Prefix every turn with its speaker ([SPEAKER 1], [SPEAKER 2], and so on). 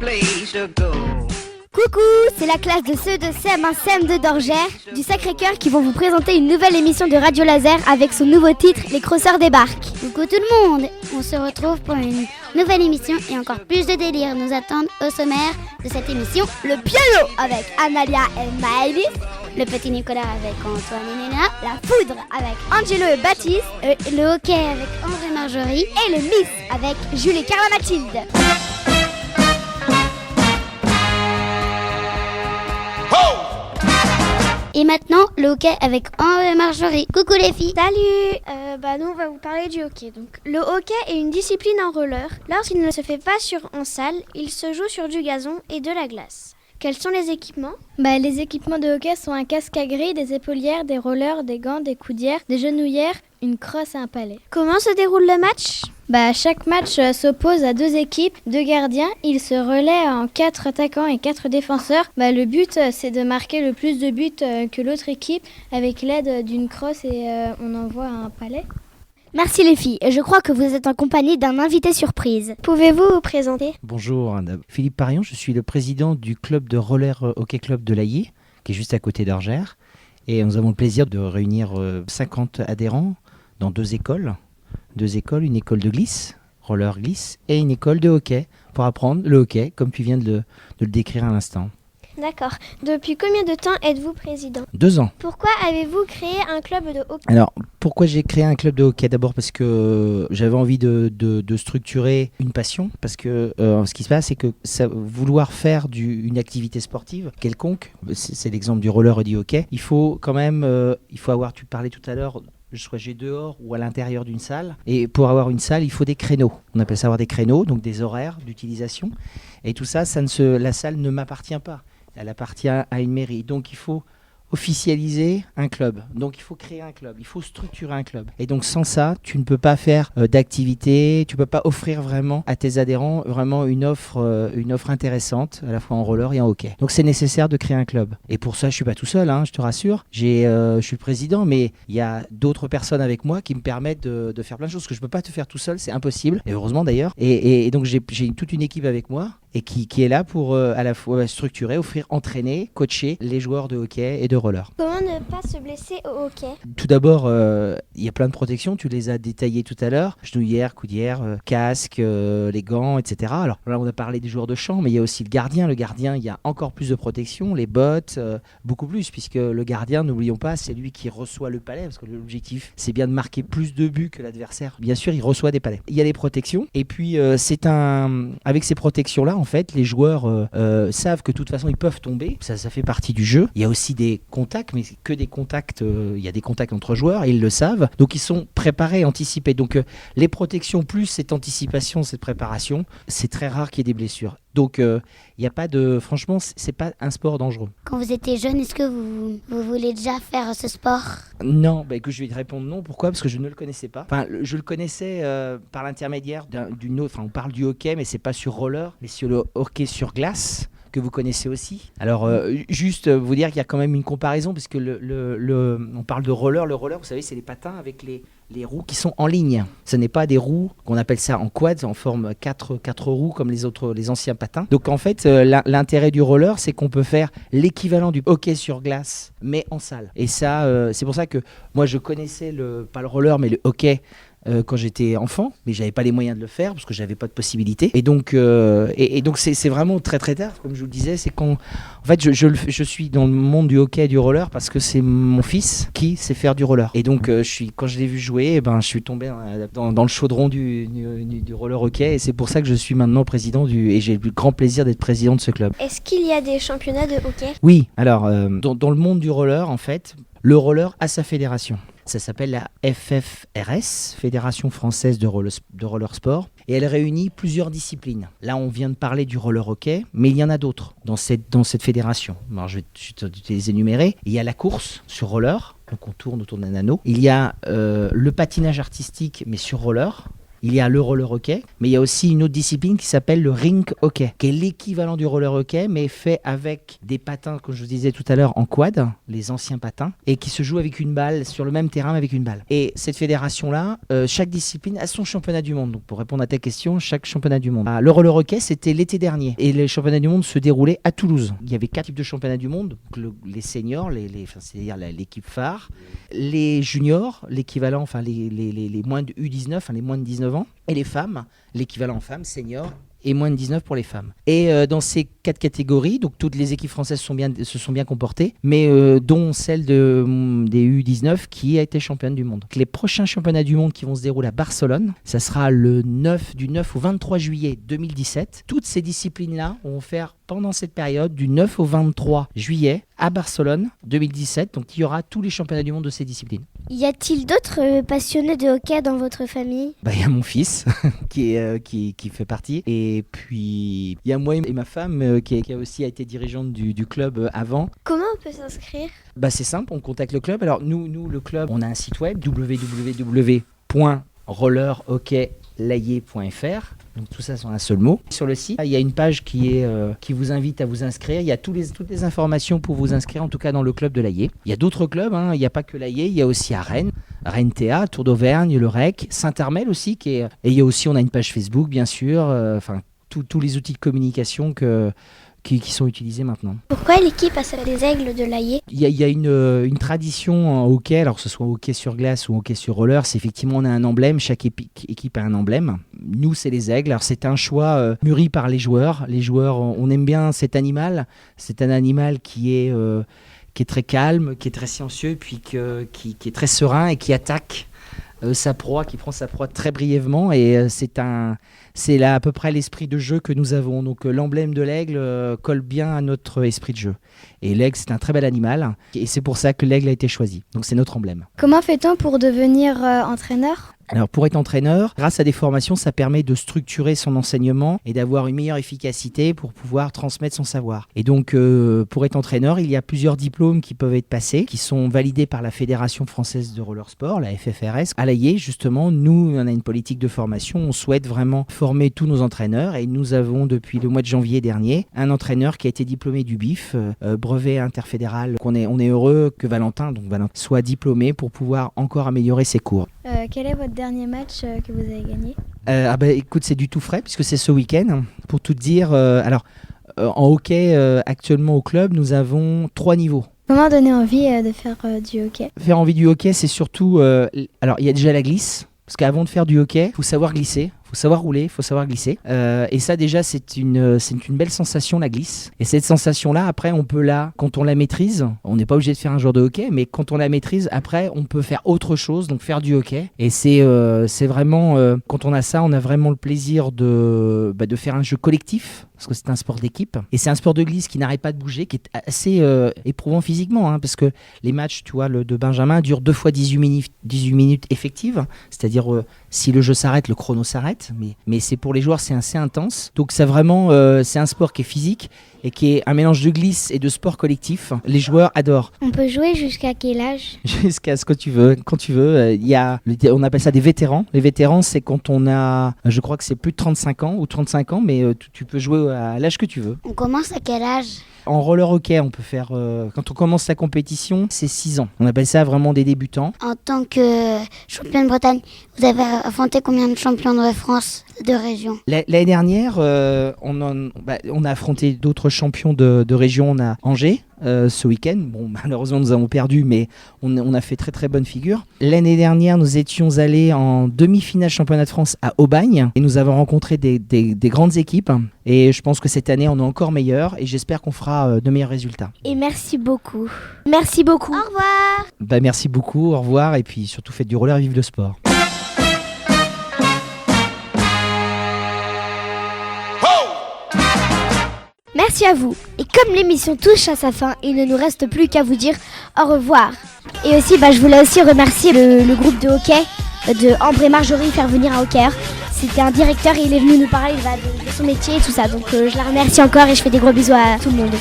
[SPEAKER 1] place to go.
[SPEAKER 2] Coucou, c'est la classe de ceux de CM1 CM2 d'Orgères du Sacré-Cœur qui vont vous présenter une nouvelle émission de Radio Laser avec son nouveau titre Les Crosseurs débarquent.
[SPEAKER 3] Coucou tout le monde, on se retrouve pour une nouvelle émission et encore plus de délire nous attendent au sommaire de cette émission.
[SPEAKER 2] Le piano avec Amalia et Maëlys,
[SPEAKER 3] le petit Nicolas avec Antoine et Néna,
[SPEAKER 2] la foudre avec Angelo et Baptiste,
[SPEAKER 3] le hockey avec André et Marjorie
[SPEAKER 2] et le Miss avec Jules et Carla Mathilde.
[SPEAKER 3] Et maintenant, le hockey avec André et Marjorie. Coucou les filles.
[SPEAKER 4] Salut. Nous on va vous parler du hockey. Donc, le hockey est une discipline en roller. Lorsqu'il ne se fait pas en salle, il se joue sur du gazon et de la glace. Quels sont les équipements ?
[SPEAKER 5] Les équipements de hockey sont un casque à grille, des épaulières, des rollers, des gants, des coudières, des genouillères, une crosse et un palet.
[SPEAKER 4] Comment se déroule le match ?
[SPEAKER 5] Chaque match s'oppose à 2 équipes, 2 gardiens. Ils se relaient en 4 attaquants et 4 défenseurs. Le but, c'est de marquer le plus de buts que l'autre équipe avec l'aide d'une crosse et on envoie un palet.
[SPEAKER 2] Merci les filles, je crois que vous êtes en compagnie d'un invité surprise.
[SPEAKER 4] Pouvez-vous vous présenter ?
[SPEAKER 6] Bonjour, Philippe Parion, je suis le président du club de roller hockey club de l'Aillé, qui est juste à côté d'Orgères. Et nous avons le plaisir de réunir 50 adhérents dans 2 écoles. 2 écoles, une école de glisse, roller glisse, et une école de hockey, pour apprendre le hockey, comme tu viens de le décrire à l'instant.
[SPEAKER 4] D'accord. Depuis combien de temps êtes-vous président ?
[SPEAKER 6] 2 ans.
[SPEAKER 4] Pourquoi avez-vous créé un club de hockey ?
[SPEAKER 6] Alors, pourquoi j'ai créé un club de hockey ? D'abord parce que j'avais envie de structurer une passion. Parce que ce qui se passe, c'est que vouloir faire une activité sportive quelconque, c'est l'exemple du roller et du hockey, il faut quand même, tu parlais tout à l'heure, soit j'ai dehors ou à l'intérieur d'une salle. Et pour avoir une salle, il faut des créneaux. On appelle ça avoir des créneaux, donc des horaires d'utilisation. Et tout ça, la salle ne m'appartient pas. Elle appartient à une mairie. Donc il faut officialiser un club. Donc il faut créer un club, il faut structurer un club. Et donc sans ça, tu ne peux pas faire d'activité, tu ne peux pas offrir vraiment à tes adhérents vraiment une offre intéressante, à la fois en roller et en hockey. Donc c'est nécessaire de créer un club. Et pour ça, je ne suis pas tout seul, je te rassure. Je suis le président, mais il y a d'autres personnes avec moi qui me permettent de faire plein de choses que je ne peux pas te faire tout seul, c'est impossible. Et heureusement d'ailleurs. Et donc j'ai toute une équipe avec moi et qui est là pour à la fois structurer, offrir, entraîner, coacher les joueurs de hockey et de roller.
[SPEAKER 4] Comment ne pas se blesser au hockey ?
[SPEAKER 6] Tout d'abord, il y a plein de protections, tu les as détaillées tout à l'heure, genouillères, coudières, casque, les gants, etc. Alors là, on a parlé des joueurs de champ, mais il y a aussi le gardien. Le gardien, il y a encore plus de protection, les bottes, beaucoup plus, puisque le gardien, n'oublions pas, c'est lui qui reçoit le palet, parce que l'objectif, c'est bien de marquer plus de buts que l'adversaire. Bien sûr, il reçoit des palets. Il y a des protections, et puis avec ces protections-là, en fait, les joueurs savent que de toute façon, ils peuvent tomber, ça fait partie du jeu. Il y a aussi des contacts, mais que des contacts, il y a des contacts entre joueurs, et ils le savent, donc ils sont préparés, anticipés. Donc les protections plus cette anticipation, cette préparation, c'est très rare qu'il y ait des blessures. Donc il n'y a pas de... Franchement, c'est pas un sport dangereux.
[SPEAKER 3] Quand vous étiez jeune, est-ce que vous voulez déjà faire ce sport ?
[SPEAKER 6] Non, que je vais te répondre non. Pourquoi ? Parce que je ne le connaissais pas. Enfin, je le connaissais par l'intermédiaire d'une autre... Enfin, on parle du hockey, mais c'est pas sur roller, mais sur le hockey sur glace, que vous connaissez aussi. Alors, juste vous dire qu'il y a quand même une comparaison, parce que on parle de roller. Le roller, vous savez, c'est les patins avec les roues qui sont en ligne. Ce n'est pas des roues qu'on appelle ça en quads, en forme 4 roues comme les anciens patins. Donc en fait, l'intérêt du roller, c'est qu'on peut faire l'équivalent du hockey sur glace, mais en salle. Et ça, c'est pour ça que moi, je connaissais pas le roller, mais le hockey quand j'étais enfant, mais j'avais pas les moyens de le faire parce que j'avais pas de possibilité. Et donc c'est vraiment très très tard, comme je vous le disais, c'est quand en fait je suis dans le monde du hockey et du roller parce que c'est mon fils qui sait faire du roller. Et donc quand je l'ai vu jouer, je suis tombé dans le chaudron du roller hockey, et c'est pour ça que je suis maintenant président et j'ai le grand plaisir d'être président de ce club.
[SPEAKER 4] Est-ce qu'il y a des championnats de hockey ?
[SPEAKER 6] Oui, alors dans le monde du roller, en fait, le roller a sa fédération. Ça s'appelle la FFRS, Fédération Française de Roller Sport, et elle réunit plusieurs disciplines. Là, on vient de parler du roller hockey, mais il y en a d'autres dans cette fédération. Alors, je vais te les énumérer. Il y a la course sur roller, donc on tourne autour d'un anneau. Il y a le patinage artistique, mais sur roller. il y a le roller hockey, mais il y a aussi une autre discipline qui s'appelle le rink hockey, qui est l'équivalent du roller hockey, mais fait avec des patins, comme je vous disais tout à l'heure, en quad, les anciens patins, et qui se joue avec une balle, sur le même terrain, mais avec une balle. Et cette fédération-là, chaque discipline a son championnat du monde. Donc pour répondre à ta question, chaque championnat du monde. Le roller hockey, c'était l'été dernier, et les championnats du monde se déroulaient à Toulouse. Il y avait 4 types de championnats du monde, donc les seniors, c'est-à-dire l'équipe phare, les juniors, l'équivalent, enfin les moins de U19, les moins de 19 ans, et les femmes, l'équivalent en femmes, seniors, et moins de 19 pour les femmes. Et dans ces 4 catégories, donc toutes les équipes françaises se sont bien comportées, mais dont celle des U19 qui a été championne du monde. Donc, les prochains championnats du monde qui vont se dérouler à Barcelone, ça sera du 9 au 23 juillet 2017. Toutes ces disciplines-là vont faire pendant cette période, du 9 au 23 juillet à Barcelone 2017. Donc il y aura tous les championnats du monde de ces disciplines.
[SPEAKER 2] Y a-t-il d'autres passionnés de hockey dans votre famille ?
[SPEAKER 6] Il y a mon fils qui fait partie. Et puis il y a moi et ma femme qui a aussi été dirigeante du club avant.
[SPEAKER 4] Comment on peut s'inscrire ?
[SPEAKER 6] C'est simple, on contacte le club. Alors nous le club, on a un site web www.rollerhockeylayé.fr. Donc tout ça sur un seul mot. Sur le site, il y a une page qui vous invite à vous inscrire. Il y a toutes les informations pour vous inscrire, en tout cas dans le club de l'Ayé. Il y a d'autres clubs, il n'y a pas que l'Ayé, il y a aussi à Rennes, Rennes-Théa, Tour d'Auvergne, le REC, Saint-Armel aussi. Et il y a aussi, on a une page Facebook, bien sûr. Tous les outils de communication qui sont utilisés maintenant.
[SPEAKER 4] Pourquoi l'équipe a s'appelé les Aigles de l'Ayé ?
[SPEAKER 6] Il y a une tradition en hockey, alors que ce soit hockey sur glace ou hockey sur roller, c'est effectivement on a un emblème, chaque équipe a un emblème. Nous c'est les Aigles, alors c'est un choix mûri par les joueurs. Les joueurs, on aime bien cet animal, c'est un animal qui est très calme, qui est très silencieux, puis qui est très serein et qui attaque sa proie, qui prend sa proie très brièvement, et c'est là à peu près l'esprit de jeu que nous avons. Donc l'emblème de l'aigle colle bien à notre esprit de jeu. Et l'aigle, c'est un très bel animal, et c'est pour ça que l'aigle a été choisi. Donc c'est notre emblème.
[SPEAKER 5] Comment fait-on pour devenir entraîneur ?
[SPEAKER 6] Alors pour être entraîneur, grâce à des formations, ça permet de structurer son enseignement et d'avoir une meilleure efficacité pour pouvoir transmettre son savoir. Et donc pour être entraîneur, il y a plusieurs diplômes qui peuvent être passés, qui sont validés par la Fédération française de roller sport, la FFRS. À l'Ayé, justement, nous, on a une politique de formation, on souhaite vraiment former tous nos entraîneurs, et nous avons depuis le mois de janvier dernier un entraîneur qui a été diplômé du BIF, brevet interfédéral. On est heureux que Valentin soit diplômé pour pouvoir encore améliorer ses cours.
[SPEAKER 5] Quel est votre dernier match que vous avez gagné ?
[SPEAKER 6] Écoute, c'est du tout frais puisque c'est ce week-end. Pour tout te dire, en hockey, actuellement au club, nous avons 3 niveaux.
[SPEAKER 5] Comment donner envie de faire du hockey ?
[SPEAKER 6] Faire envie du hockey, c'est surtout... alors, il y a déjà la glisse, parce qu'avant de faire du hockey, il faut savoir glisser. Il faut savoir rouler, il faut savoir glisser. Et ça, déjà, c'est une belle sensation, la glisse. Et cette sensation-là, après, quand on la maîtrise, on n'est pas obligé de faire un joueur de hockey, mais quand on la maîtrise, après, on peut faire autre chose, donc faire du hockey. Et c'est vraiment, quand on a ça, on a vraiment le plaisir de faire un jeu collectif, parce que c'est un sport d'équipe. Et c'est un sport de glisse qui n'arrête pas de bouger, qui est assez éprouvant physiquement, parce que les matchs, tu vois, de Benjamin durent 2 fois 18 minutes effectives, c'est-à-dire si le jeu s'arrête, le chrono s'arrête. Mais c'est pour les joueurs, c'est assez intense. Donc c'est vraiment, c'est un sport qui est physique et qui est un mélange de glisse et de sport collectif. Les joueurs adorent.
[SPEAKER 2] On peut jouer jusqu'à quel âge ?
[SPEAKER 6] Jusqu'à ce que tu veux. Quand tu veux. On appelle ça des vétérans. Les vétérans, c'est quand on a, je crois que c'est plus de 35 ans ou 35 ans, mais tu peux jouer à l'âge que tu veux.
[SPEAKER 3] On commence à quel âge ?
[SPEAKER 6] En roller hockey, on peut faire... quand on commence la compétition, c'est 6 ans. On appelle ça vraiment des débutants.
[SPEAKER 3] En tant que champion de Bretagne, vous avez affronté combien de champions de France de région ?
[SPEAKER 6] L'année dernière, on a affronté d'autres champions de région. On a Angers ce week-end. Bon, malheureusement, nous avons perdu, mais on a fait très très bonne figure. L'année dernière, nous étions allés en demi-finale championnat de France à Aubagne et nous avons rencontré des grandes équipes. Et je pense que cette année, on est encore meilleur et j'espère qu'on fera de meilleurs résultats.
[SPEAKER 2] Et merci beaucoup. Merci beaucoup.
[SPEAKER 4] Au revoir.
[SPEAKER 6] Merci beaucoup, au revoir, et puis surtout faites du roller et vive le sport.
[SPEAKER 2] Merci à vous. Et comme l'émission touche à sa fin, il ne nous reste plus qu'à vous dire au revoir. Et aussi, je voulais aussi remercier le groupe de hockey de Ambre et Marjorie, faire venir un hockeyeur. C'était un directeur et il est venu nous parler de son métier et tout ça. Donc je la remercie encore et je fais des gros bisous à tout le monde.